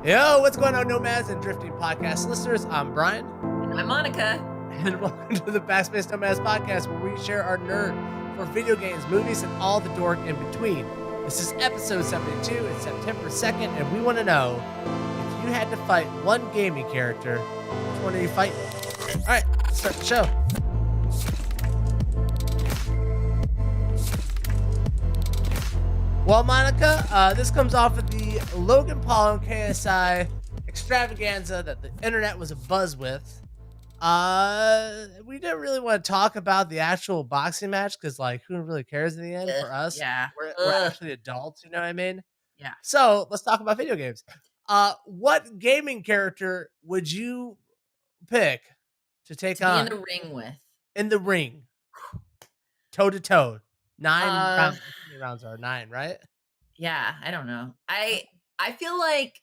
Yo, what's going on, Nomads and Drifting Podcast listeners? I'm Brian. And I'm Monica. And welcome to the Backspace Nomads Podcast, where we share our nerd for video games, movies, and all the dork in between. This is episode 72. It's September 2nd, and we want to know, if you had to fight one gaming character, which one are you fighting? All right, let's start the show. Well, Monica, this comes off of the Logan Paul and KSI extravaganza that the internet was abuzz with. We didn't really want to talk about the actual boxing match because, like, who really cares in the end for us? Yeah. We're actually adults, you know what I mean? Yeah. So let's talk about video games. What gaming character would you pick to take To be on in the ring with? in the ring, toe to toe? 9 rounds. How many rounds are 9, right? Yeah, I don't know. I feel like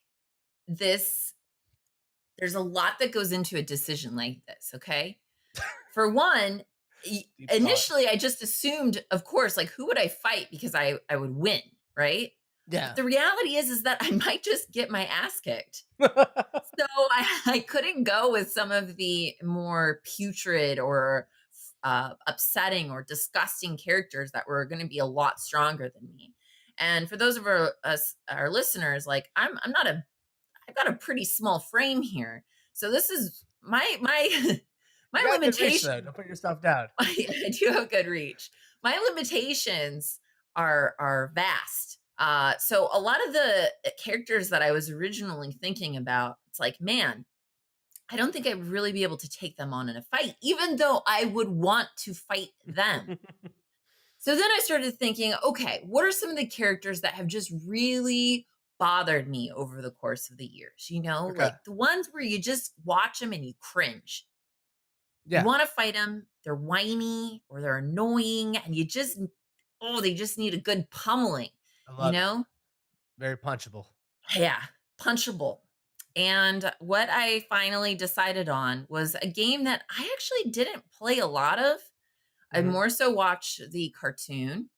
there's a lot that goes into a decision like this, okay? For one, initially I just assumed, of course, like, who would I fight because I would win, right? Yeah. But the reality is that I might just get my ass kicked. So I couldn't go with some of the more putrid or upsetting or disgusting characters that were going to be a lot stronger than me. And for those of our listeners, like, I've got a pretty small frame here. So this is my limitation. Reach, don't put your stuff down. I do have good reach. My limitations are vast. So a lot of the characters that I was originally thinking about, it's like, man, I don't think I'd really be able to take them on in a fight, even though I would want to fight them. So then I started thinking, okay, what are some of the characters that have just really bothered me over the course of the years? You know, like the ones where you just watch them and you cringe. Yeah. You want to fight them, they're whiny or they're annoying, and they just need a good pummeling, you know? Very punchable. Yeah, punchable. And what I finally decided on was a game that I actually didn't play a lot of. I more so watched the cartoon.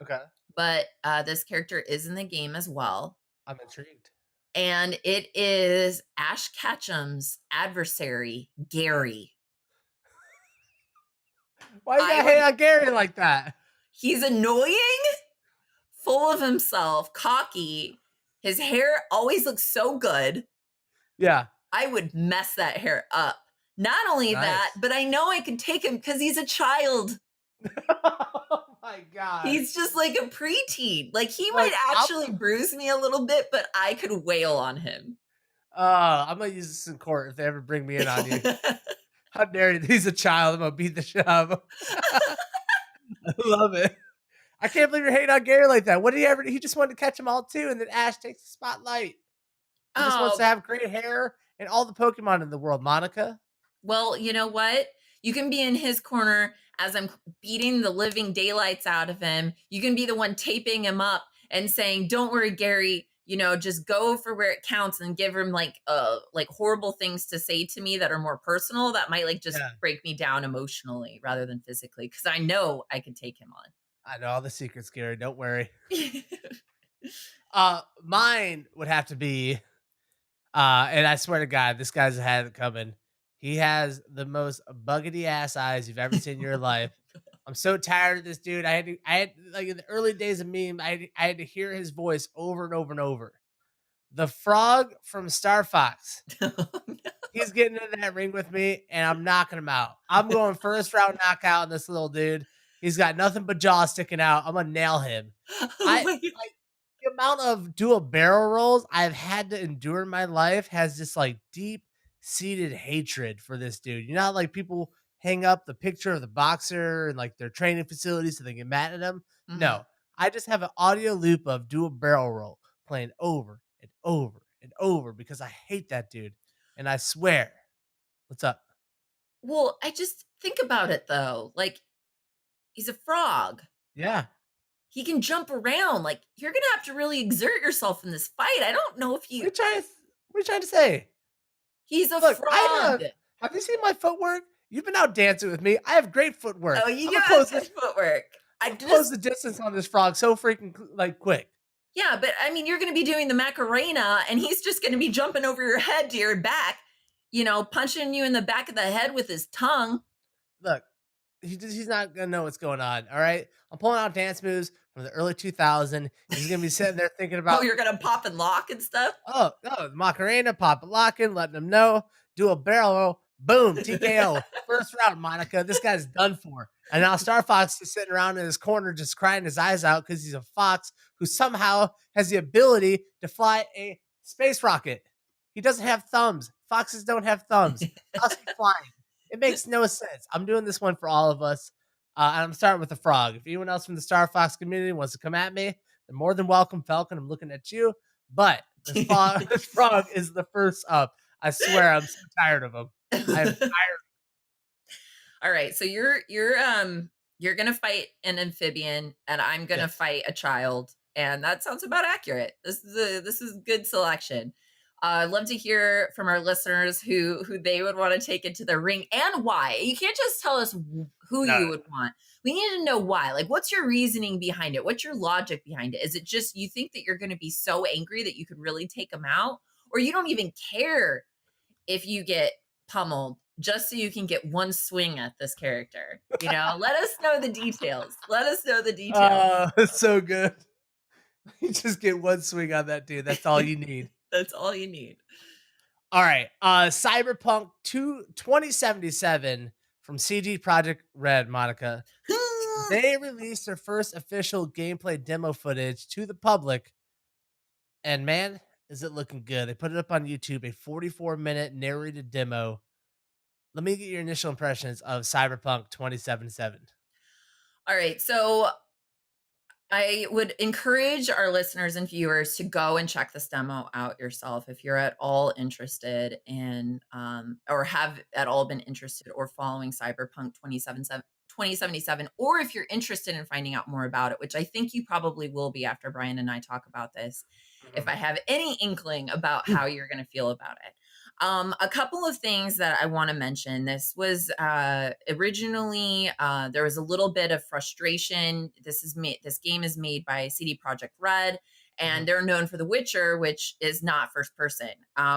Okay. But this character is in the game as well. I'm intrigued. And it is Ash Ketchum's adversary, Gary. Why you gotta hate on Gary like that? He's annoying, full of himself, cocky. His hair always looks so good. Yeah. I would mess that hair up. Not only that, but I know I can take him because he's a child. Oh my God. He's just like a preteen. Like, he might actually bruise me a little bit, but I could wail on him. I'm going to use this in court if they ever bring me in on you. How dare you? He's a child. I'm going to beat the shit out of him. I love it. I can't believe you're hating on Gary like that. What did he ever do? He just wanted to catch them all too, and then Ash takes the spotlight. He just wants to have great hair and all the Pokemon in the world, Monica. Well, you know what? You can be in his corner as I'm beating the living daylights out of him. You can be the one taping him up and saying, "Don't worry, Gary, you know, just go for where it counts," and give him like horrible things to say to me that are more personal, that might just break me down emotionally rather than physically, because I know I can take him on. I know all the secrets, Gary. Don't worry. Mine would have to be, and I swear to God, this guy's had it coming. He has the most buggety ass eyes you've ever seen in your life. I'm so tired of this dude. I had like in the early days of meme, I had to hear his voice over and over and over. The frog from Star Fox. Oh, no. He's getting in that ring with me, and I'm knocking him out. I'm going first round knockout on this little dude. He's got nothing but jaw sticking out. I'm gonna nail him. The amount of dual barrel rolls I've had to endure in my life has just like deep seated hatred for this dude. You know how, like, people hang up the picture of the boxer and like their training facilities so they get mad at him? Mm-hmm. No, I just have an audio loop of dual barrel roll playing over and over and over because I hate that dude. And I swear. What's up? Well, I just think about it though. Like, he's a frog. Yeah. He can jump around. Like, you're going to have to really exert yourself in this fight. I don't know if you... What are you trying to say? He's a frog. Have you seen my footwork? You've been out dancing with me. I have great footwork. Oh, you have good footwork. I close the distance on this frog so freaking like quick. Yeah, but I mean, you're going to be doing the Macarena and he's just going to be jumping over your head to your back, punching you in the back of the head with his tongue. Look, he's not gonna know what's going on. All right, I'm pulling out dance moves from the early 2000s. He's gonna be sitting there thinking Oh, about, you're going to pop and lock and stuff? oh no, Macarena, pop it, locking, letting him know, do a barrel roll, boom, TKO, first round, Monica. This guy's done for. And now Star Fox is sitting around in his corner just crying his eyes out because he's a fox who somehow has the ability to fly a space rocket. He doesn't have thumbs. Foxes don't have thumbs. How's he flying? It makes no sense. I'm doing this one for all of us. And I'm starting with the frog. If anyone else from the Star Fox community wants to come at me, they're more than welcome. Falcon, I'm looking at you. But this frog is the first up. I swear, I'm so tired of him. I am tired. All right, so you're gonna fight an amphibian, and I'm gonna Yes. fight a child, and that sounds about accurate. This is good selection. I'd love to hear from our listeners who they would want to take into the ring and why. You can't just tell us who No, you would want. We need to know why. Like, what's your reasoning behind it? What's your logic behind it? Is it just you think that you're going to be so angry that you could really take them out, or you don't even care if you get pummeled just so you can get one swing at this character? Let us know the details. Let us know the details. it's so good. You just get one swing on that dude. That's all you need. That's all you need. All right. Cyberpunk 2077 from CD Projekt Red, Monica. They released their first official gameplay demo footage to the public, and man, is it looking good. They put it up on YouTube, a 44-minute narrated demo. Let me get your initial impressions of Cyberpunk 2077. All right. So I would encourage our listeners and viewers to go and check this demo out yourself if you're at all interested in, or have at all been interested or following Cyberpunk 2077, or if you're interested in finding out more about it, which I think you probably will be after Brian and I talk about this, if I have any inkling about how you're going to feel about it. A couple of things that I want to mention. This was originally there was a little bit of frustration. This game is made by CD Projekt Red, and they're known for The Witcher, which is not first person.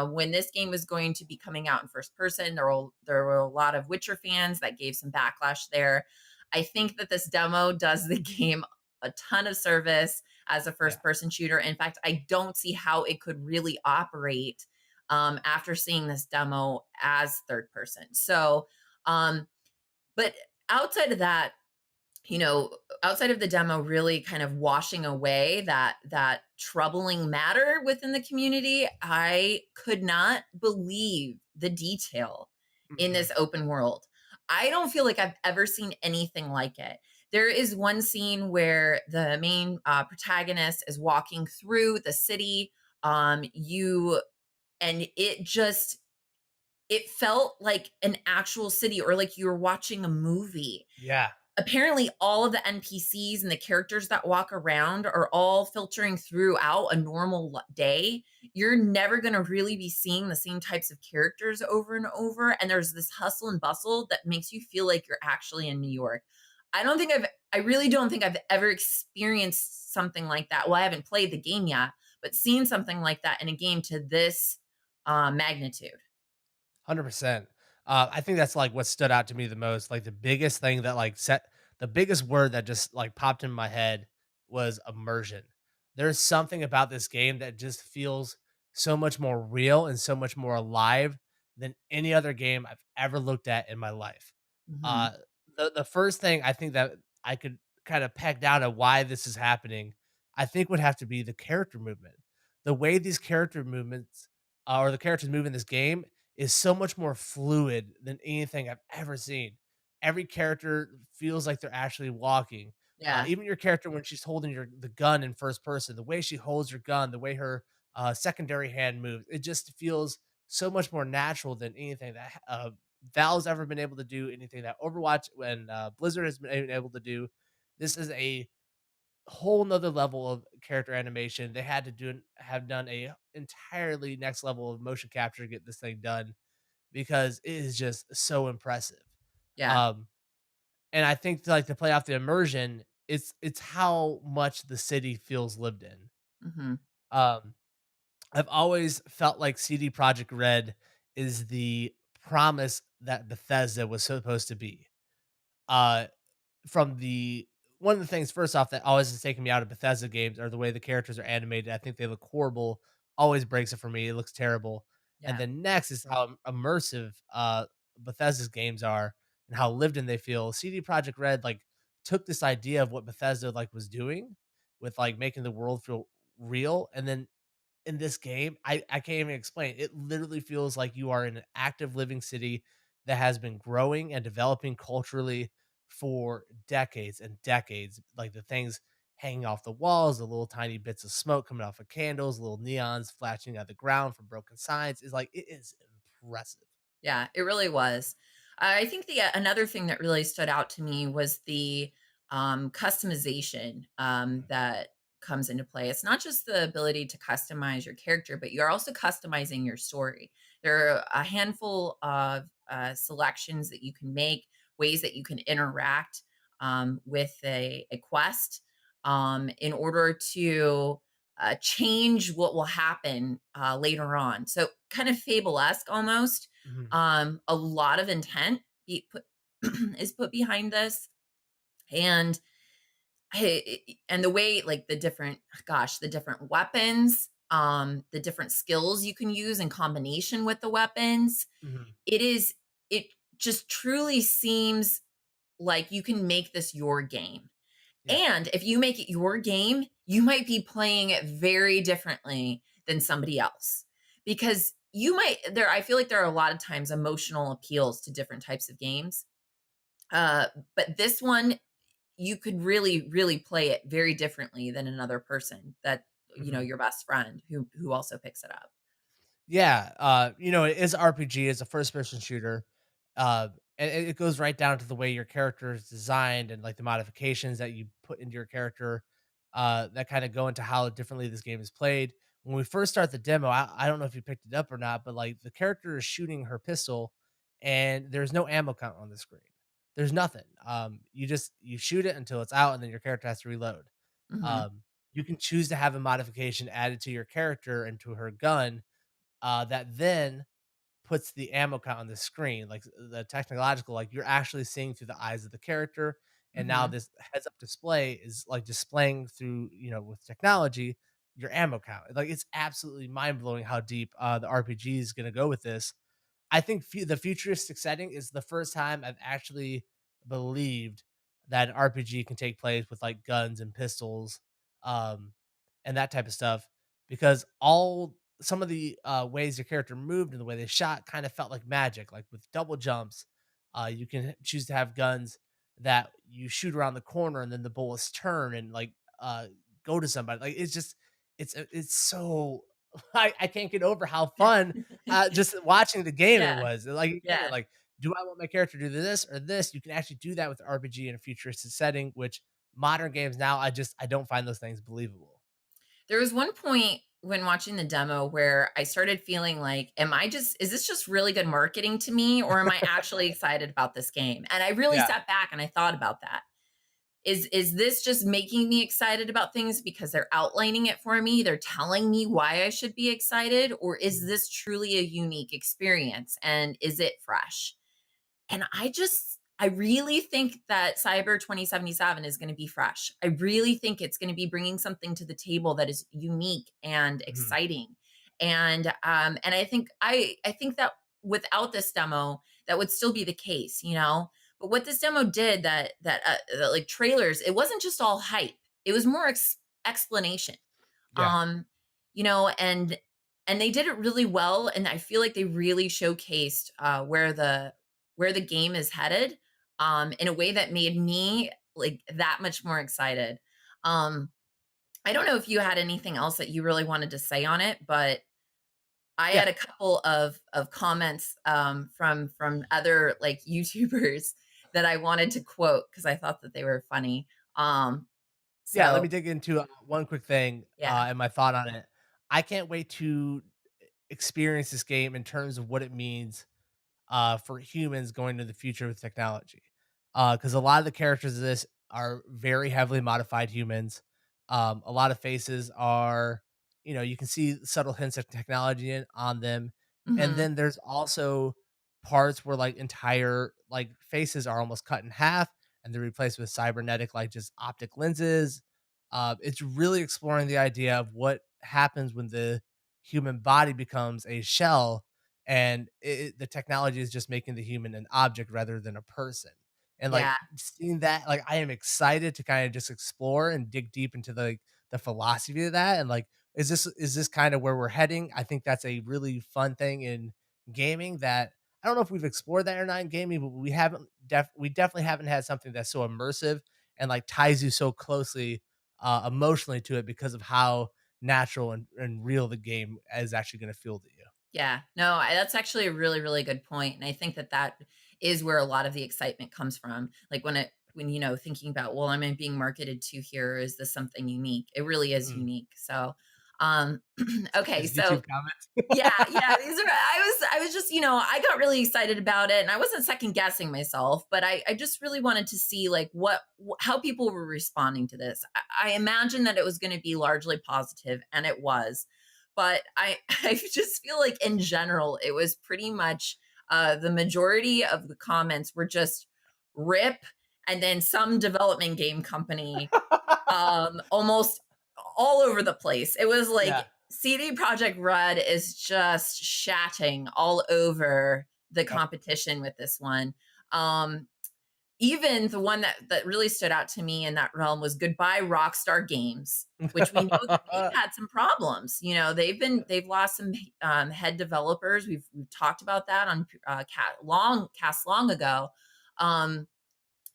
When this game was going to be coming out in first person, there were a lot of Witcher fans that gave some backlash there. I think that this demo does the game a ton of service as a Yeah. first person shooter. In fact, I don't see how it could really operate after seeing this demo as third person. So, but outside of that, outside of the demo really kind of washing away that troubling matter within the community, I could not believe the detail in Mhm. this open world. I don't feel like I've ever seen anything like it. There is one scene where the main protagonist is walking through the city. You and it felt like an actual city, or like you were watching a movie. Yeah. Apparently all of the NPCs and the characters that walk around are all filtering throughout a normal day. You're never going to really be seeing the same types of characters over and over, and there's this hustle and bustle that makes you feel like you're actually in New York. I really don't think I've ever experienced something like that. Well, I haven't played the game yet, but seen something like that in a game to this magnitude. 100%. I think that's like what stood out to me the most. Like the biggest thing that like set the biggest word that just like popped in my head was immersion. There's something about this game that just feels so much more real and so much more alive than any other game I've ever looked at in my life. Mhm. Uh, the first thing I think that I could kind of peg down at why this is happening, I think would have to be the character movement. The way these character movements or the characters move in this game is so much more fluid than anything I've ever seen. Every character feels like they're actually walking. Yeah. Even your character when she's holding the gun in first person, the way she holds her gun, the way her secondary hand moves, it just feels so much more natural than anything that Valve's ever been able to do, anything that Overwatch when Blizzard has been able to do. This is a whole nother level of character animation. They had to have done a entirely next level of motion capture to get this thing done because it is just so impressive. Yeah. Um, and I think to play off the immersion, it's how much the city feels lived in. Mhm. Um, I've always felt like CD Projekt Red is the promise that Bethesda was supposed to be. Uh, from the one of the things first off that always has taken me out of Bethesda games are the way the characters are animated. I think they look horrible. Always breaks it for me. It looks terrible. And Yeah. then next is how immersive Bethesda's games are and how lived in they feel. CD Projekt Red like took this idea of what Bethesda like was doing with like making the world feel real, and then in this game, I can't even explain. It literally feels like you are in an active living city that has been growing and developing culturally for decades and decades. Like the things hanging off the walls, the little tiny bits of smoke coming off of candles, little neons flashing at the ground from broken signs is like it is impressive. Yeah, it really was. I think the another thing that really stood out to me was the customization Mhm, that comes into play. It's not just the ability to customize your character, but you're also customizing your story. There are a handful of selections that you can make, ways that you can interact with a quest in order to change what will happen later on. So, kind of fable esque almost. mhm, A lot of intent put is put behind this, and and the way like the different gosh, the different weapons, the different skills you can use in combination with the weapons. mhm. It is it just truly seems like you can make this your game. Yeah. And if you make it your game, you might be playing it very differently than somebody else. Because you might there I feel like there are a lot of times emotional appeals to different types of games. Uh, but this one, you could really, really play it very differently than another person that, Mhm. your best friend who also picks it up. Yeah, it is RPG, it's a first person shooter. Uh, and it goes right down to the way your character is designed and like the modifications that you put into your character that kind of go into how differently this game is played. When we first start the demo, I don't know if you picked it up or not, but like the character is shooting her pistol and there's no ammo count on the screen. There's nothing. You shoot it until it's out and then your character has to reload. Mhm. Um, you can choose to have a modification added to your character and to her gun that then puts the ammo count on the screen, like the technological, like you're actually seeing through the eyes of the character. And now Mhm. this heads up display is like displaying through, with technology, your ammo count. Like it's absolutely mind blowing how deep the RPG is going to go with this. I think the futuristic setting is the first time I've actually believed that an RPG can take place with like guns and pistols, um, and that type of stuff. Because all some of the ways your character moved and the way they shot kind of felt like magic. Like with double jumps, you can choose to have guns that you shoot around the corner and then the bullets turn and like go to somebody. Like it's so I can't get over how fun just watching the game it Yeah. was. Like, you get it, Yeah. like, do I want my character to do this or this? You can actually do that with RPG in a futuristic setting, which modern games now, I don't find those things believable. There was one point when watching the demo where I started feeling like, is this just really good marketing to me, or am I actually excited about this game? And I really Yeah. sat back and I thought about that. Is this just making me excited about things because they're outlining it for me? They're telling me why I should be excited, or is Mhm, this truly a unique experience and is it fresh? And I really think that Cyber 2077 is going to be fresh. I really think it's going to be bringing something to the table that is unique and mhm, exciting. And I think that without this demo, that would still be the case, you know. But what this demo did that like trailers, it wasn't just all hype. It was more explanation. yeah, Um, you know, and they did it really well, and I feel like they really showcased where the game is headed in a way that made me like that much more excited. Um, I don't know if you had anything else that you really wanted to say on it, but I yeah, had a couple of comments from other like YouTubers that I wanted to quote because I thought that they were funny. Um, yeah, let me so dig into, one quick thing, yeah. and my thought on it. I can't wait to experience this game in terms of what it means for humans going to the future with technology. Because a lot of the characters of this are very heavily modified humans. A lot of faces are, you can see subtle hints of technology on them. And Mhm. then there's also parts where like entire like faces are almost cut in half and they're replaced with cybernetic, like just optic lenses. It's really exploring the idea of what happens when the human body becomes a shell and the technology is just making the human an object rather than a person. And like Yeah. seeing that, like I am excited to kind of just explore and dig deep into the philosophy of that. And like, is this kind of where we're heading? I think that's a really fun thing in gaming that I don't know if we've explored that or not in gaming, but we definitely haven't had something that's so immersive and like ties you so closely emotionally to it because of how natural and real the game is actually going to feel to you. Yeah. No, that's actually a really, really good point, and I think that that is where a lot of the excitement comes from. Like when thinking about, well, am I being marketed to here? Is this something unique? It really is Mm. unique. So, um, okay, These so YouTube comments. yeah, yeah, these are I was just, I got really excited about it and I wasn't second guessing myself, but I just really wanted to see like how people were responding to this. I imagine that it was going to be largely positive and it was. But I just feel like in general it was pretty much the majority of the comments were just rip and then some development game company almost all over the place. It was Yeah. like CD Project Red is just shatting all over the Yep. competition with this one. Um, Even the one that really stood out to me in that realm was Goodbye Rockstar Games, which we know that they've had some problems. They've lost some head developers. We've talked about that on cast long ago. Um,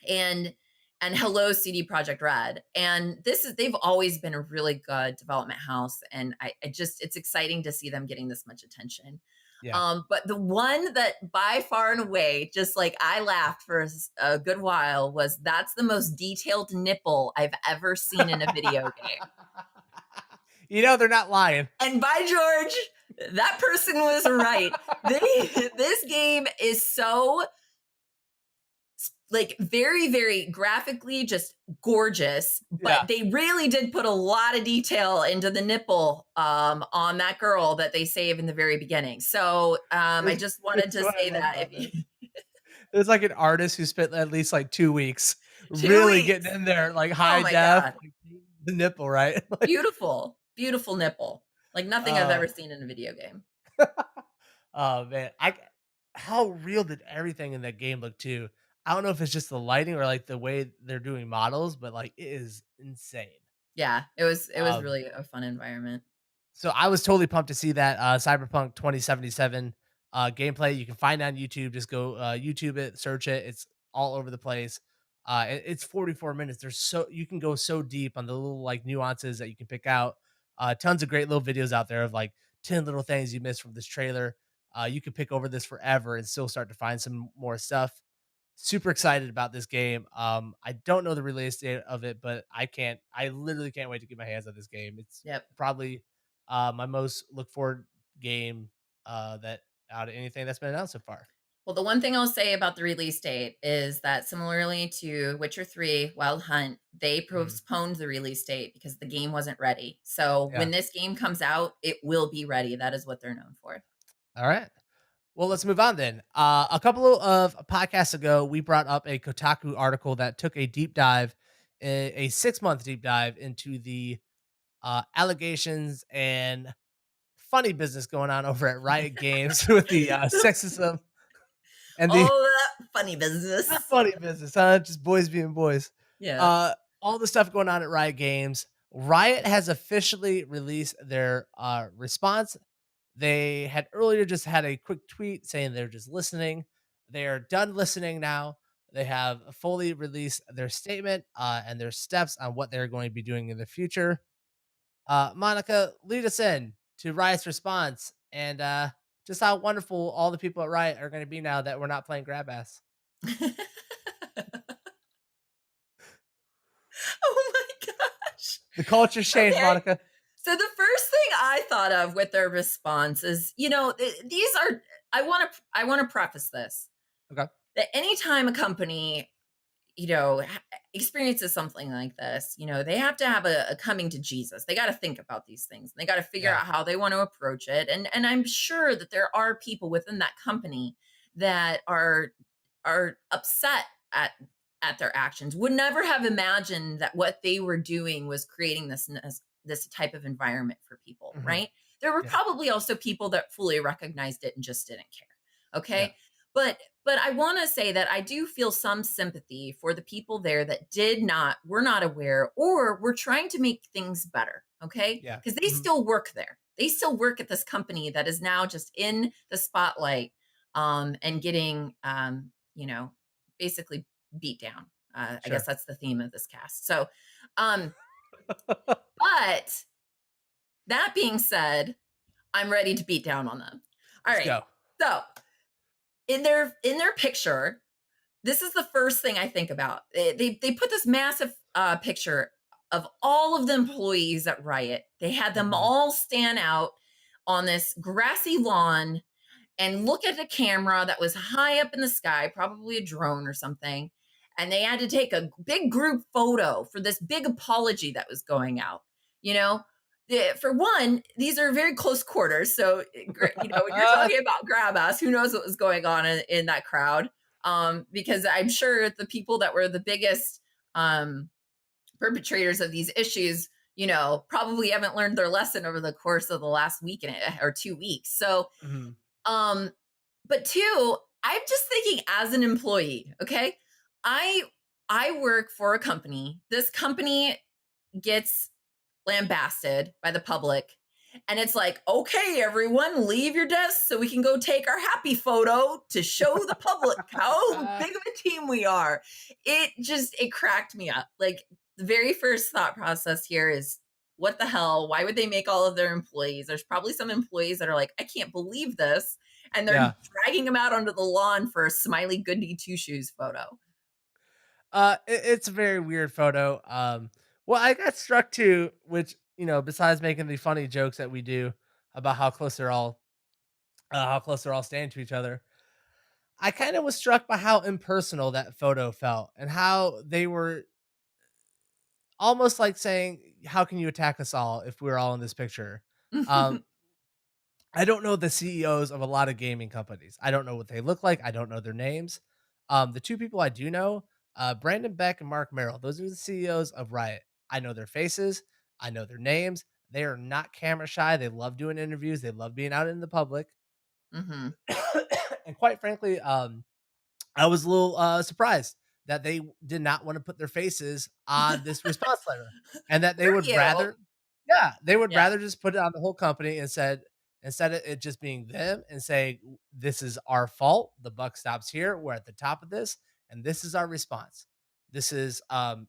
and hello CD Project Red. And they've always been a really good development house, and I just it's exciting to see them getting this much attention. Yeah. But the one that by far and away, just like I laughed for a good while, was that's the most detailed nipple I've ever seen in a video game. They're not lying. And by George, that person was right. This game is so like very, very graphically just gorgeous, but Yeah. they really did put a lot of detail into the nipple on that girl that they save in the very beginning. So I just wanted It's to what I say love that if about this. you There's like an artist who spent at least like 2 weeks really getting two weeks. in there, like Oh high my def, God. like the nipple, right? Like, Beautiful, beautiful nipple. Like nothing I've uh, ever seen in a video game. oh man, how real did everything in that game look too? I don't know if it's just the lighting or like the way they're doing models, but like it is insane. Yeah, it was Um, really a fun environment. So I was totally pumped to see that Cyberpunk 2077 gameplay. You can find it on YouTube. Just go YouTube it, search it. It's all over the place. It's 44 minutes. You can go so deep on the little like nuances that you can pick out. Tons of great little videos out there of like 10 little things you missed from this trailer. You can pick over this forever and still start to find some more stuff. Super excited about this game. I don't know the release date of it, but I literally can't wait to get my hands on this game. It's Yep. probably my most look forward game that out of anything that's been announced so far. Well, the one thing I'll say about the release date is that similarly to Witcher 3, Wild Hunt, they Mhm. postponed the release date because the game wasn't ready. So Yeah. when this game comes out, it will be ready. That is what they're known for. All right. Well, let's move on then. A couple of podcasts ago, we brought up a Kotaku article that took a deep dive, a 6 month deep dive into the allegations and funny business going on over at Riot Games with the sexism and the All that funny business. funny business, huh? Just boys being boys. Yeah. Uh, all the stuff going on at Riot Games. Riot has officially released their response. They had earlier just had a quick tweet saying they're just listening. They are done listening now. They have fully released their statement and their steps on what they're going to be doing in the future. Monica, lead us in to Riot's response and just how wonderful all the people at Riot are going to be now that we're not playing grab ass. Oh my gosh. The culture's changed, Okay. Monica. So the first thing I thought of with their response is, these are I want to preface this Okay. that anytime a company experiences something like this, they have to have a coming to Jesus. They got to think about these things. And they got to figure Yeah. out how they want to approach it. And I'm sure that there are people within that company that are upset at their actions. Would never have imagined that what they were doing was creating this type of environment for people, Hmm. right? There were Yeah. probably also people that fully recognized it and just didn't care. Yeah. Okay. But I want to say that I do feel some sympathy for the people there that were not aware, or were trying to make things better. Okay. Yeah. Because they Hmm. still work there. They still work at this company that is now just in the spotlight, and getting, basically beat down. I guess Sure. that's the theme of this cast. So, um, but that being said, I'm ready to beat down on them. All Let's right. go. So in their picture, this is the first thing I think about. They put this massive picture of all of the employees at Riot. They had them Hmm. all stand out on this grassy lawn and look at a camera that was high up in the sky, probably a drone or something. And they had to take a big group photo for this big apology that was going out. You know, for one, these are very close quarters. So, when you're talking about grab ass, who knows what was going on in that crowd? Because I'm sure the people that were the biggest perpetrators of these issues, probably haven't learned their lesson over the course of the last week or 2 weeks. So, Hmm. um, but two, I'm just thinking as an employee, okay? I I work for a company. This company gets lambasted by the public. And it's like, okay, everyone, leave your desks so we can go take our happy photo to show the public how big of a team we are. It cracked me up. Like, the very first thought process here is, what the hell? Why would they make all of their employees? There's probably some employees that are like, I can't believe this. And they're Yeah. dragging them out onto the lawn for a smiley goody two shoes photo. It's a very weird photo. Well, I got struck too, which, besides making the funny jokes that we do about how close they're all staying to each other, I kind of was struck by how impersonal that photo felt and how they were almost like saying, "How can you attack us all if we're all in this picture?" Um, I don't know the CEOs of a lot of gaming companies. I don't know what they look like. I don't know their names. The two people I do know, Brandon Beck and Mark Merrill, those are the CEOs of Riot. I know their faces. I know their names. They are not camera shy. They love doing interviews. They love being out in the public. Hmm. And quite frankly, I was a little surprised that they did not want to put their faces on this response letter, and that they Were would you? rather, yeah, they would Yeah. rather just put it on the whole company and said, instead of it just being them and saying, "This is our fault. The buck stops here. We're at the top of this, and this is our response." This is,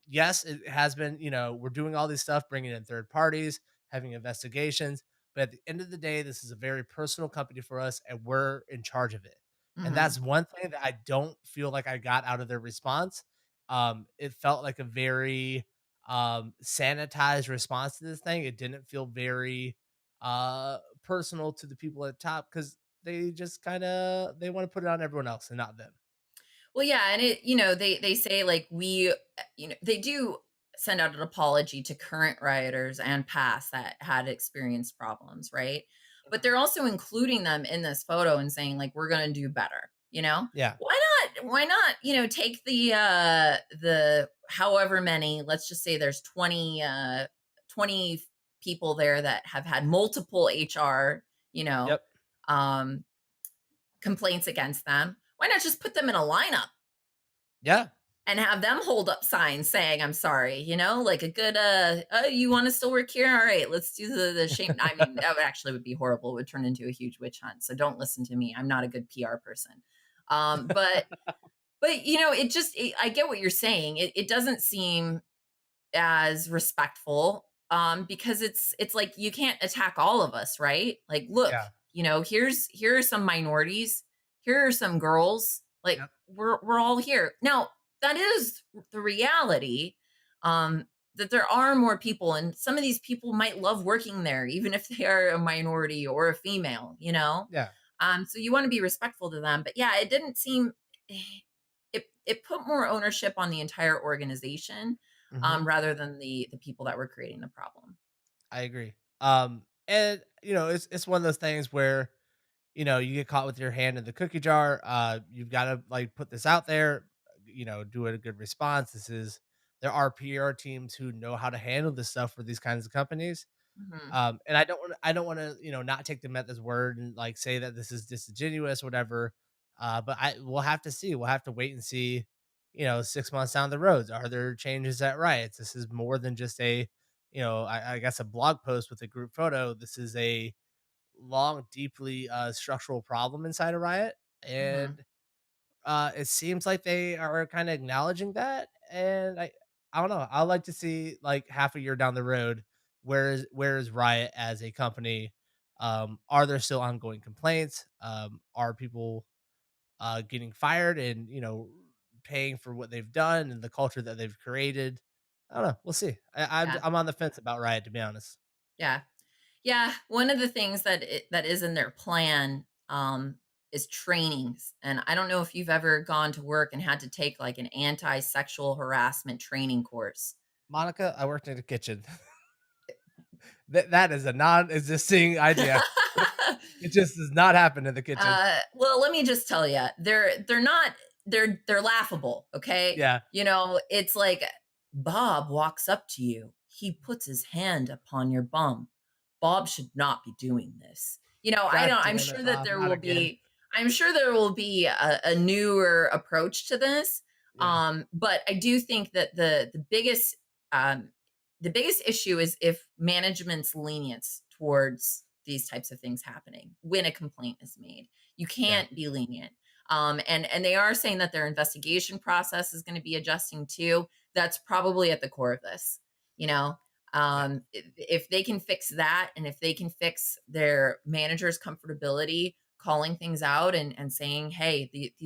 yes, it has been, we're doing all this stuff, bringing in third parties, having investigations, but at the end of the day, this is a very personal company for us, and we're in charge of it. And Hmm. that's one thing that I don't feel like I got out of their response. It felt like a very sanitized response to this thing. It didn't feel very personal to the people at the top because they just kind of they want to put it on everyone else and not them. Well, yeah, and they say, like, they do send out an apology to current rioters and past that had experienced problems, right? But they're also including them in this photo and saying, like, we're going to do better, you know? Yeah. Why not, take the however many, let's just say there's 20 people there that have had multiple HR, Yep. um complaints against them. Why not just put them in a lineup Yeah. and have them hold up signs saying, I'm sorry, like a good, you want to still work here? All right, let's do the shame. I mean, that would be horrible. It would turn into a huge witch hunt. So don't listen to me. I'm not a good PR person. But I get what you're saying. It doesn't seem as respectful, because it's like, you can't attack all of us, right? Like, look, Yeah. here are some minorities, here are some girls, like, Yep. we're all here now. That is the reality, that there are more people, and some of these people might love working there even if they are a minority or a female. Yeah. So you want to be respectful to them, but yeah, it didn't seem it put more ownership on the entire organization, Mhm. rather than the people that were creating the problem. I agree. And it's one of those things where you get caught with your hand in the cookie jar. You've got to like put this out there. Do it a good response. There are PR teams who know how to handle this stuff for these kinds of companies. Mhm. And I don't want to not take them at this word and like say that this is disingenuous, whatever. But we'll have to see. We'll have to wait and see. 6 months down the road, are there changes at riots? This is more than just I guess a blog post with a group photo. This is a long, deeply structural problem inside a riot, Mhm. and it seems like they are kind of acknowledging that. And I don't know. I'd like to see like half a year down the road, where is Riot as a company? Are there still ongoing complaints? Are people getting fired and paying for what they've done and the culture that they've created? I don't know. We'll see. Yeah. I'm on the fence about Riot, to be honest. Yeah. Yeah, one of the things that is in their plan, is trainings, and I don't know if you've ever gone to work and had to take, like, an anti-sexual harassment training course. Monica, I worked in the kitchen. That is a non-existing idea. It just does not happen in the kitchen. Well, let me just tell you, they're not they're laughable, okay? Yeah, It's like Bob walks up to you. He puts his hand upon your bum. Bob should not be doing this. I God don't I'm damn it, sure that Bob, there not will again. be I'm sure there will be a newer approach to this. Yeah, But I do think that um the biggest issue is if management's lenience towards these types of things happening when a complaint is made. You yeah, can't be lenient. And they are saying that their investigation process is going to be adjusting too. That's probably at the core of this. You know, yeah, if they can fix that, and if they can fix their managers' comfortability calling things out and saying, "Hey, this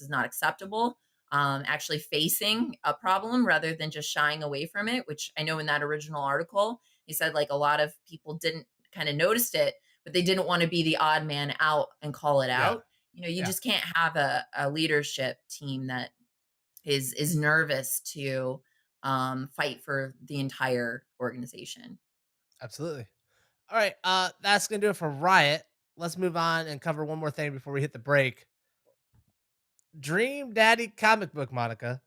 is not acceptable." Actually facing a problem rather than just shying away from it, which I know in that original article, he said like a lot of people didn't kind of noticed it, but they didn't want to be the odd man out and call it yeah, out. You yeah, just can't have a leadership team that is nervous to fight for the entire organization. absolutely. All right, that's gonna do it for Riot. Let's move on and cover one more thing before we hit the break. Dream Daddy comic book, Monica.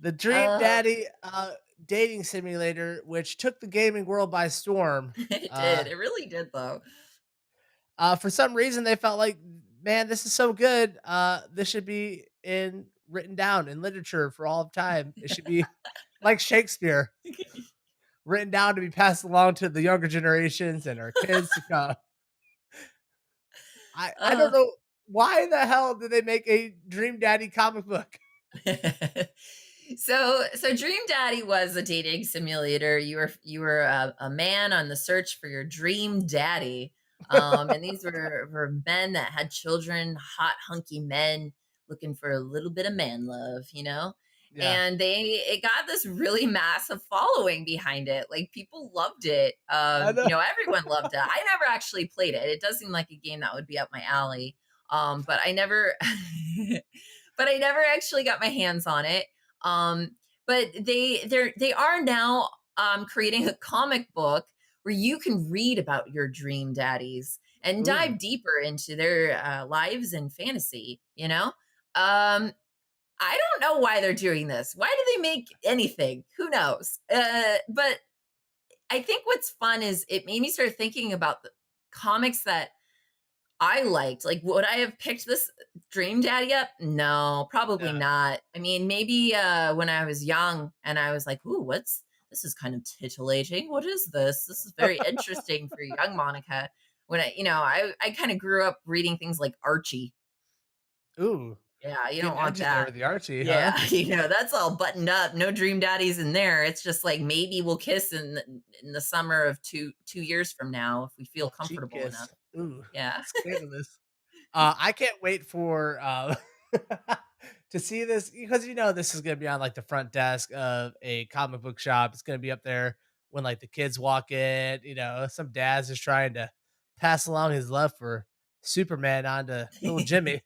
The Dream Oh, Daddy dating simulator, which took the gaming world by storm. it Uh, did. It really did, though. for some reason, they felt like, man, this is so good. This should be in written down in literature for all of time. It should be like Shakespeare, written down to be passed along to the younger generations and our kids to come. I don't Oh. know why the hell did they make a Dream Daddy comic book. So Dream Daddy was a dating simulator. You were a man on the search for your dream daddy. And these were men that had children, hot hunky men looking for a little bit of man love. Yeah, And it got this really massive following behind it. Like people loved it. I know. Everyone loved it. I never actually played it. It does seem like a game that would be up my alley. But I never but I never actually got my hands on it. Um, but they are now creating a comic book where you can read about your dream daddies and Ooh, dive deeper into their lives and fantasy. Um, I don't know why they're doing this. Why do they make anything? Who knows? But I think what's fun is it made me start thinking about the comics that I liked. Like, would I have picked this Dream Daddy up? No, probably yeah. not. I mean, maybe when I was young and I was like, "Ooh, what's this is kind of titillating. What is this? This is very interesting for young Monica." When I kind of grew up reading things like Archie. Ooh, Yeah, you don't getting want edgy there that. with the Archie, huh? Yeah, that's all buttoned up. No dream daddies in there. It's just like maybe we'll kiss in the summer of two years from now if we feel Little cheek comfortable enough. kiss. Ooh, Yeah. scandalous. I can't wait for to see this because this is gonna be on like the front desk of a comic book shop. It's gonna be up there when like the kids walk in. Some dad's just trying to pass along his love for Superman onto little Jimmy,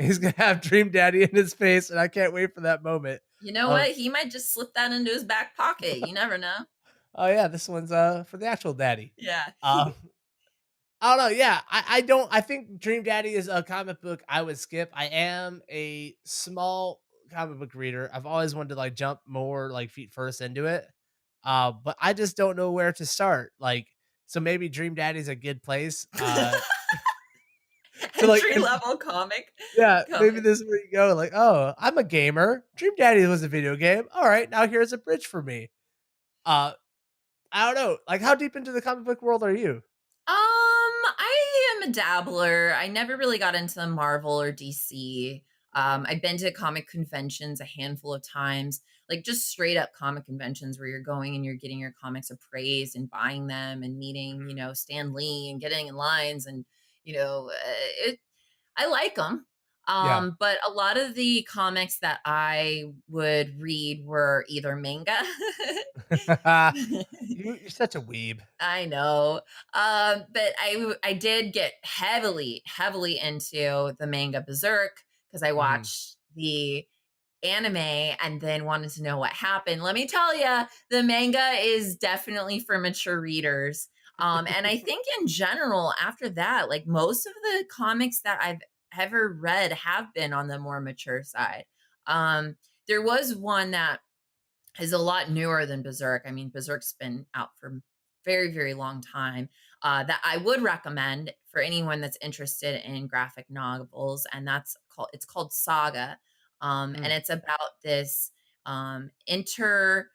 He's gonna have Dream Daddy in his face, and I can't wait for that moment You know of, what? He might just slip that into his back pocket. You never know. oh yeah, this one's for the actual daddy. Yeah. Um, I don't know. Yeah, I don't. I think Dream Daddy is a comic book I would skip. I am a small comic book reader. I've always wanted to like jump more like feet first into it, but I just don't know where to start. Like, so maybe Dream Daddy's a good place. To like, Entry level comic yeah, maybe coming. this is where you go. Like, oh, I'm a gamer. Dream Daddy was a video game. All right, now here's a bridge for me. Uh, I don't know. Like, how deep into the comic book world are you? I am a dabbler. I never really got into Marvel or DC. I've been to comic conventions a handful of times, like just straight up comic conventions where you're going and you're getting your comics appraised and buying them and meeting, Stan Lee and getting in lines and, it I like them. Yeah. But a lot of the comics that I would read were either manga. You're such a weeb. I know. But I did get heavily, heavily into the manga Berserk because I Mhm. watched the anime and then wanted to know what happened. Let me tell you, the manga is definitely for mature readers. And I think in general, after that, like most of the comics that I've ever read have been on the more mature side. There was one that is a lot newer than Berserk. I mean, Berserk's been out for very, very long time. That I would recommend for anyone that's interested in graphic novels, and it's called Saga, and Mm. it's about this inter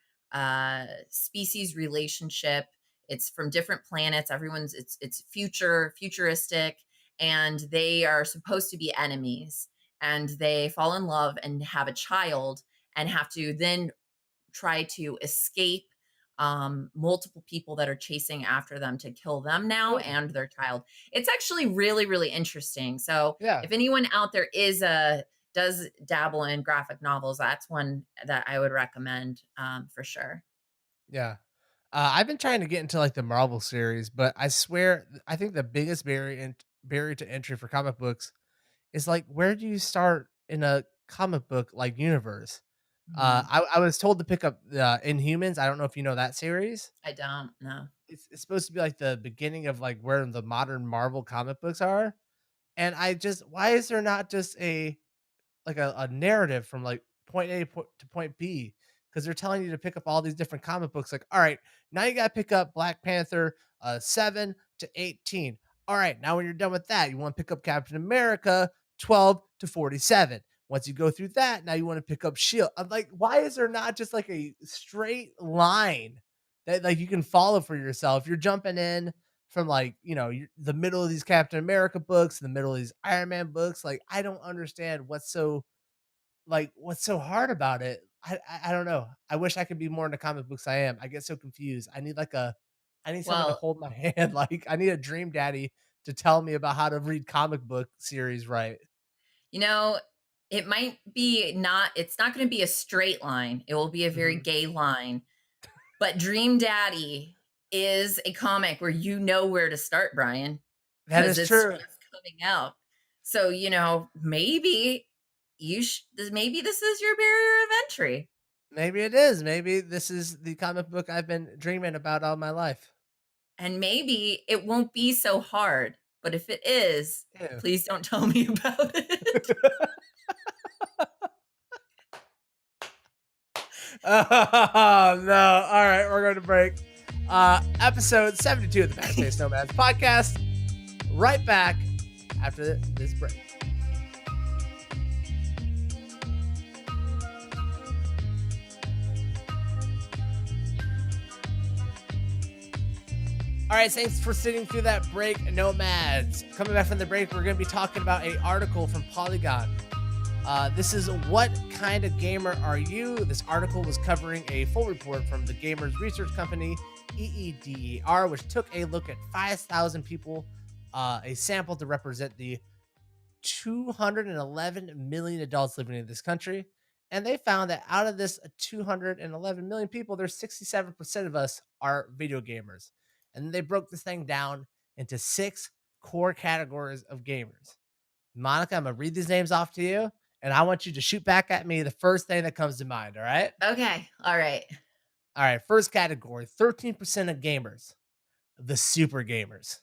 species relationship. It's from different planets. It's futuristic, and they are supposed to be enemies, and they fall in love and have a child and have to then try to escape multiple people that are chasing after them to kill them now Oh, and their child. It's actually really, really interesting. So yeah, if anyone out there does dabble in graphic novels, that's one that I would recommend for sure. yeah. I've been trying to get into like the Marvel series, but I swear, I think the biggest barrier to entry for comic books is like, where do you start in a comic book like universe? Mhm. I was told to pick up Inhumans. I don't know if you know that series. I don't know. It's supposed to be like the beginning of like where the modern Marvel comic books are, and I just, why is there not just a like a narrative from like point A to point B, because they're telling you to pick up all these different comic books. Like, all right, now you got to pick up Black Panther 7 to 18. All right, now when you're done with that, you want to pick up Captain America 12 to 47. Once you go through that, now you want to pick up Shield. I'm like, why is there not just like a straight line that like you can follow for yourself? You're jumping in from like, the middle of these Captain America books, the middle of these Iron Man books. Like, I don't understand what's so hard about it. I don't know. I wish I could be more into comic books. I am. I get so confused. I need someone to Well, hold my hand. Like, I need a dream daddy to tell me about how to read comic book series right. you know, it might be not, it's not going to be a straight line. It will be a very Mhm. gay line. But Dream Daddy is a comic where you know where to start, Brian, That because is it's true. just coming out. So, maybe this is your barrier of entry. Maybe it is. Maybe this is the comic book I've been dreaming about all my life. And maybe it won't be so hard. But if it is, Ew. please don't tell me about it. Oh no. All right, we're going to break. Episode 72 of the Backspace Nomads Podcast. Right back after this break. All right, thanks for sitting through that break, Nomads. Coming back from the break, we're going to be talking about an article from Polygon. This is What Kind of Gamer Are You? This article was covering a full report from the gamers research company, EEDER, which took a look at 5,000 people, a sample to represent the 211 million adults living in this country. And they found that out of this 211 million people, there's 67% of us are video gamers. And they broke this thing down into 6 core categories of gamers. Monica, I'm gonna read these names off to you, and I want you to shoot back at me the first thing that comes to mind, all right? Okay. All right. All right, first category, 13% of gamers, the super gamers.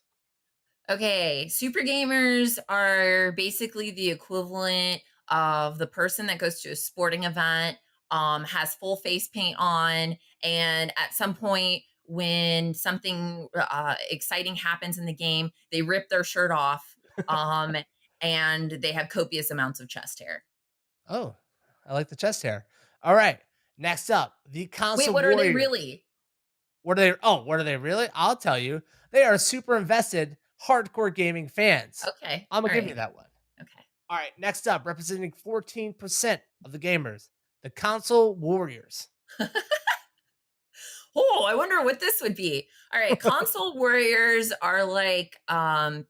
Okay, super gamers are basically the equivalent of the person that goes to a sporting event, has full face paint on, and at some point when something exciting happens in the game, they rip their shirt off, um, and they have copious amounts of chest hair. Oh, I like the chest hair. All right, next up, the Wait, console what are they warriors. really? What are they? Oh, what are they really? I'll tell you. They are super invested, hardcore gaming fans. Okay, I'm gonna all give you right, that one. okay. All right, next up, representing 14% of the gamers, the console warriors. Oh, I wonder what this would be. All right, console warriors are like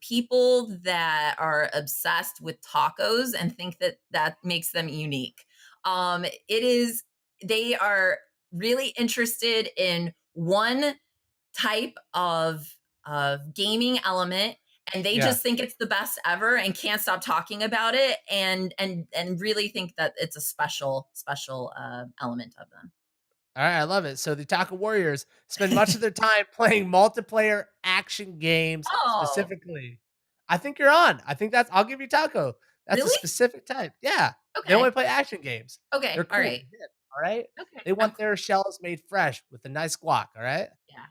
people that are obsessed with tacos and think that that makes them unique. It is they are really interested in one type of gaming element, and they Yeah. just think it's the best ever and can't stop talking about it, and really think that it's a special element of them. All right, I love it. So the Taco Warriors spend much of their time playing multiplayer action games Oh, specifically. I think you're on. I think that's I'll give you Taco. That's a really? specific type. Yeah. They only Okay. play action games. They're Okay, all cool. right. They're hip, all right? Okay, They I'm want their shells made fresh with a nice guac, all right? yeah.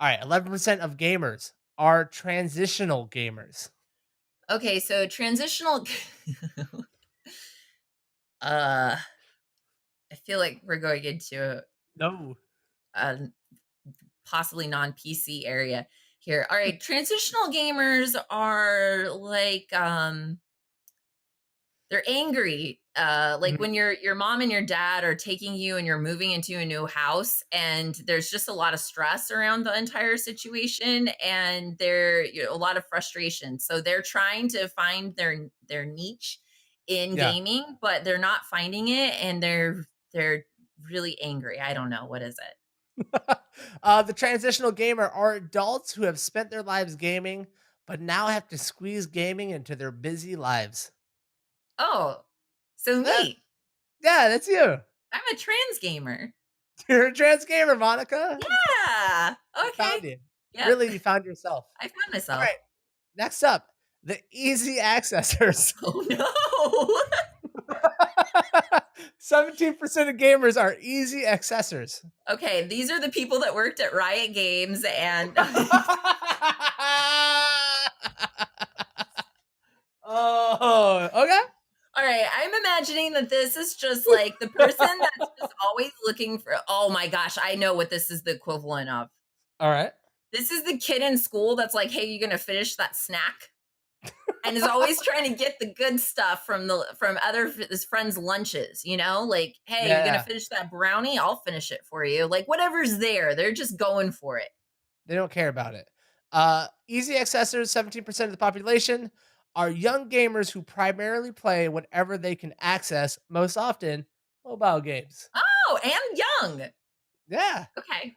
All right, 11% of gamers are transitional gamers. Okay, so transitional uh I feel like we're going into No. a possibly non-PC area here. All right, transitional gamers are like they're angry. Like Mhm. when your mom and your dad are taking you and you're moving into a new house, and there's just a lot of stress around the entire situation, and a lot of frustration. So they're trying to find their niche in Yeah. gaming, but they're not finding it, and they're really angry. I don't know what is it. The transitional gamer are adults who have spent their lives gaming, but now have to squeeze gaming into their busy lives. Oh, so Yeah, me. yeah, that's you. I'm a trans gamer. You're a trans gamer, Monica. Yeah. We Okay. found you. Yep. Really, you found yourself. I found All myself. right, next up, the easy accessors. Oh no. 17% of gamers are easy accessors. Okay, these are the people that worked at Riot Games and Oh, okay. all right, I'm imagining that this is just like the person that's just always looking for, oh my gosh, I know what this is the equivalent of. All right. This is the kid in school that's like, "Hey, you gonna finish that snack?" And is always trying to get the good stuff from his friends' lunches, you know? Like, "Hey, you're gonna Yeah. finish that brownie? I'll finish it for you." Like whatever's there, they're just going for it. They don't care about it. Easy accessors, 17% of the population, are young gamers who primarily play whatever they can access, most often mobile games. Oh, and young. Yeah. Okay.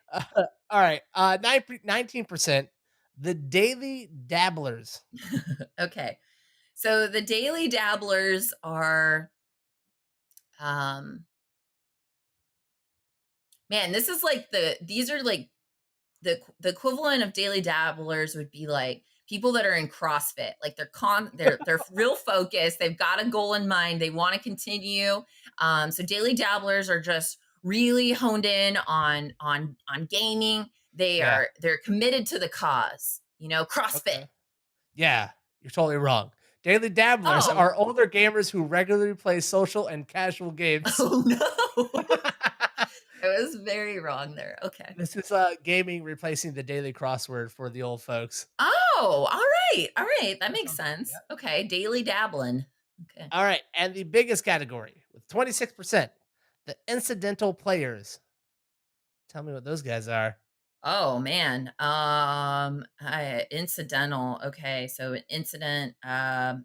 All right. 19%, the daily dabblers. Okay. So the daily dabblers are um man, this is like these are like the equivalent of daily dabblers would be like people that are in CrossFit. Like they're real focused, they've got a goal in mind, they want to continue. So daily dabblers are just really honed in on gaming. Yeah. They're committed to the cause, CrossFit. Okay. Yeah. You're totally wrong. Daily dabblers Oh, are older gamers who regularly play social and casual games. oh no. I was very wrong there. Okay. This is gaming replacing the daily crossword for the old folks. Oh, all right. All right. That makes Yeah. sense. Okay. Daily dabbling. Okay. All right, and the biggest category with 26%, the incidental players. Tell me what those guys are. Oh man. Incidental. Okay. So an incident. All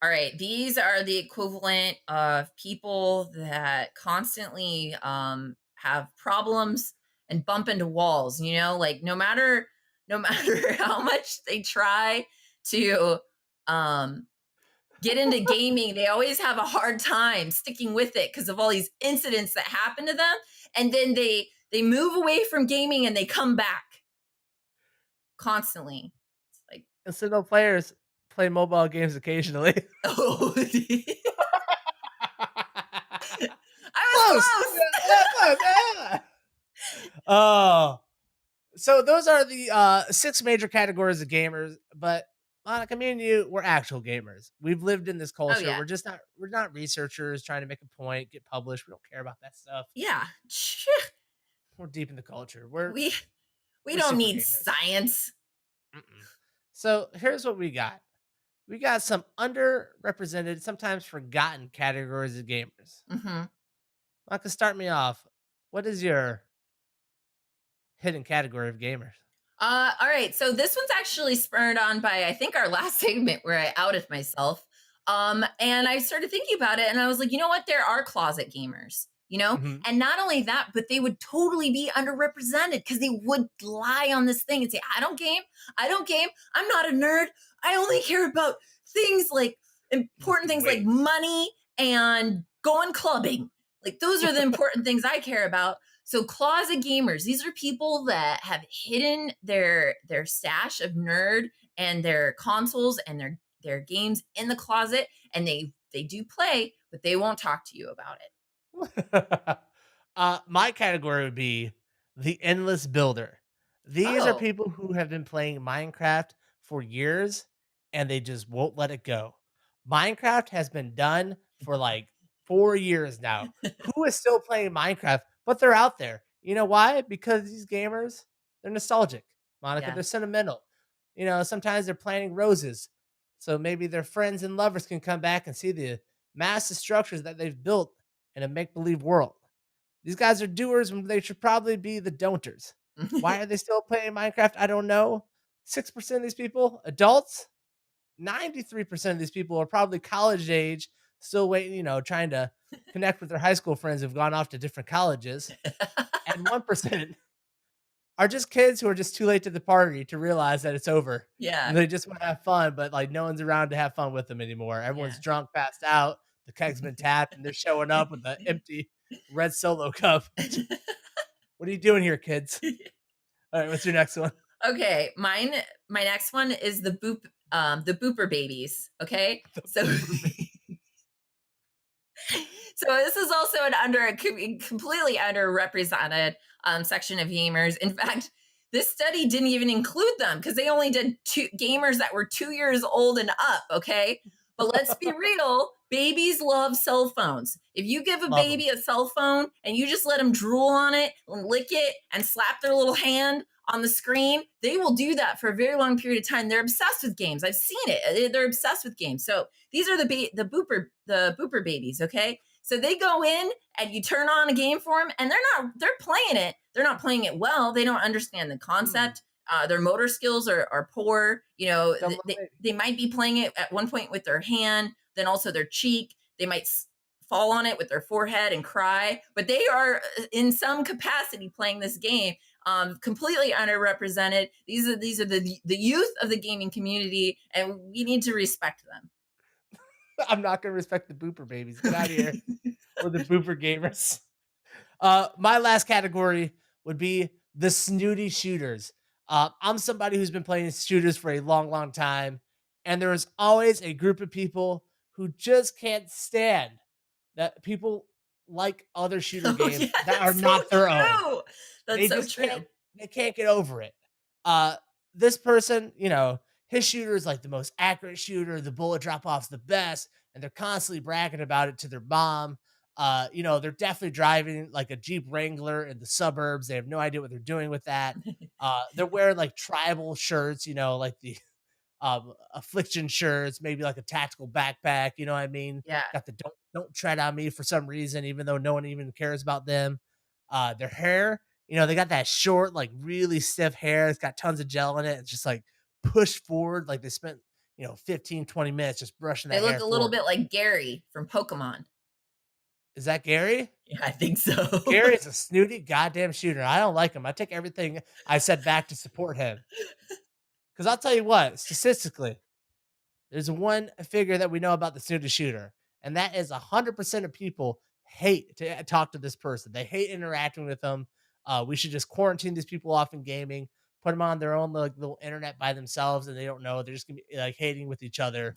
right. These are the equivalent of people that constantly have problems and bump into walls, like no matter how much they try to um get into gaming, they always have a hard time sticking with it because of all these incidents that happen to them. And then they move away from gaming and they come back constantly. It's like, Single players play mobile games occasionally. oh, I Close. was Yeah, close. Yeah. Oh, so those are the 6 major categories of gamers. But Monica, me and you, we're actual gamers. We've lived in this close. Oh culture. yeah. We're not researchers trying to make a point, get published. We don't care about that stuff. Yeah. We're deep in the culture. We we We're don't super need gamers. science. Mm-mm. So here's what we got. We got some underrepresented, sometimes forgotten categories of gamers. Mm-hmm. Monica, start me off. What is your hidden category of gamers? All right. So this one's actually spurred on by I think our last segment where I outed myself. And I started thinking about it, and I was like, you know what? There are closet gamers, Mhm. and not only that, but they would totally be underrepresented because they would lie on this thing and say, I don't game, I don't game, I'm not a nerd, I only care about things like important things like Wait. money and going clubbing. Like those are the important things I care about. So closet gamers, these are people that have hidden their stash of nerd and their consoles and their games in the closet, and they do play, but they won't talk to you about it. My category would be the endless builder. These are Oh. people who have been playing Minecraft for years and they just won't let it go. Minecraft has been done for like 4 years now. Who is still playing Minecraft? But they're out there. You know why? Because these gamers, they're nostalgic, Monica. Yeah. They're sentimental. Sometimes they're planting roses. So maybe their friends and lovers can come back and see the massive structures that they've built in a make believe world. These guys are doers when they should probably be the don'ters. Why are they still playing Minecraft? I don't know. 6% of these people, adults, 93% of these people are probably college age, still waiting, trying to connect with their high school friends who've gone off to different colleges. And 1% are just kids who are just too late to the party to realize that it's over. Yeah. And they just want to have fun, but like no one's around to have fun with them anymore. Everyone's Yeah. drunk, passed out, the keg's been tapped, and they're showing up with an empty red solo cup. What are you doing here, kids? All right, what's your next one? Okay, my next one is the booper babies. Okay, so so this is also completely underrepresented section of gamers. In fact, this study didn't even include them because they only did gamers that were 2 years old and up. Okay, but let's be real. Babies love cell phones. If you give a Love them. baby a cell phone and you just let them drool on it and lick it and slap their little hand on the screen, they will do that for a very long period of time. They're obsessed with games. I've seen it. They're obsessed with games. So these are the booper babies. Okay, so they go in and you turn on a game for them, and they're playing it. They're not playing it well. They don't understand the concept. Their motor skills are poor. They might be playing it at one point with their hand, then also their cheek. They might fall on it with their forehead and cry, but they are in some capacity playing this game. Completely underrepresented. These are the youth of the gaming community, and we need to respect them. I'm not gonna respect the booper babies. Get out of here. Or the booper gamers. My last category would be the snooty shooters. I'm somebody who's been playing shooters for a long, long time, and there is always a group of people who just can't stand that people like other shooter games Yeah, that are that's not so their own. true. They That's so just true. can't get over it. Uh, this person, his shooter is like the most accurate shooter. The bullet drop off's the best, and they're constantly bragging about it to their mom. They're definitely driving like a Jeep Wrangler in the suburbs. They have no idea what they're doing with that. They're wearing like tribal shirts, like the affliction shirts, maybe like a tactical backpack. You know what I mean? Yeah. Got the don't tread on me for some reason, even though no one even cares about them. Their hair, they got that short, like really stiff hair. It's got tons of gel in it. It's just like pushed forward, like they spent 15, 20 minutes just brushing They that look hair a little forward. bit like Gary from Pokemon. Is that Gary? Yeah, I think so. Gary is a snooty goddamn shooter. I don't like him. I take everything I said back to support him. Because I'll tell you what, statistically, There's one figure that we know about the student shooter, and that is 100% of people hate to talk to this person. They hate interacting with them. We should just quarantine these people off in gaming, put them on their own like, little internet by themselves, and they don't know. They're just gonna be like hating with each other.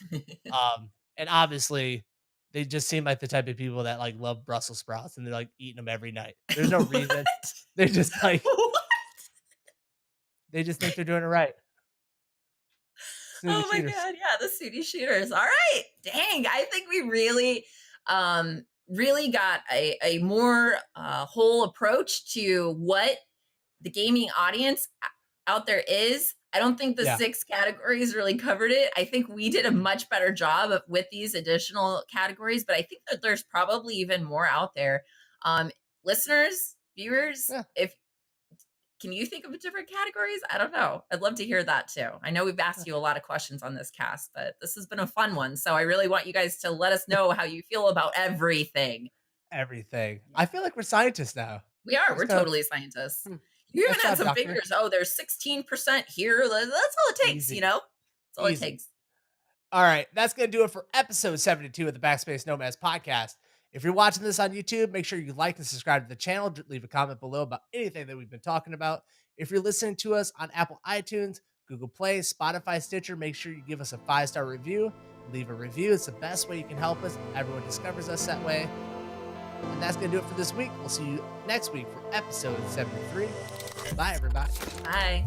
And obviously, they just seem like the type of people that like love Brussels sprouts and they're like eating them every night. There's no reason. What? They just like What? they just think they're doing it right. Snooty Oh my cheaters. god, yeah, the Sooty Shooters. All right. Dang, I think we really got a more whole approach to what the gaming audience out there is. I don't think the Yeah. 6 categories really covered it. I think we did a much better job with these additional categories, but I think that there's probably even more out there. Listeners, viewers, Yeah. if can you think of different categories? I don't know. I'd love to hear that too. I know we've asked you a lot of questions on this cast, but this has been a fun one. So I really want you guys to let us know how you feel about everything. Everything. I feel like we're scientists now. We are. Just We're kinda- totally scientists. You even Nice had job, some doctor. figures. Oh, there's 16% here. That's all it takes, Easy. you know? That's all Easy. it takes. All right, that's going to do it for episode 72 of the Backspace Nomads Podcast. If you're watching this on YouTube, make sure you like and subscribe to the channel. Leave a comment below about anything that we've been talking about. If you're listening to us on Apple iTunes, Google Play, Spotify, Stitcher, make sure you give us a 5-star review. Leave a review. It's the best way you can help us. Everyone discovers us that way. And that's going to do it for this week. We'll see you next week for episode 73. Bye, everybody. Bye.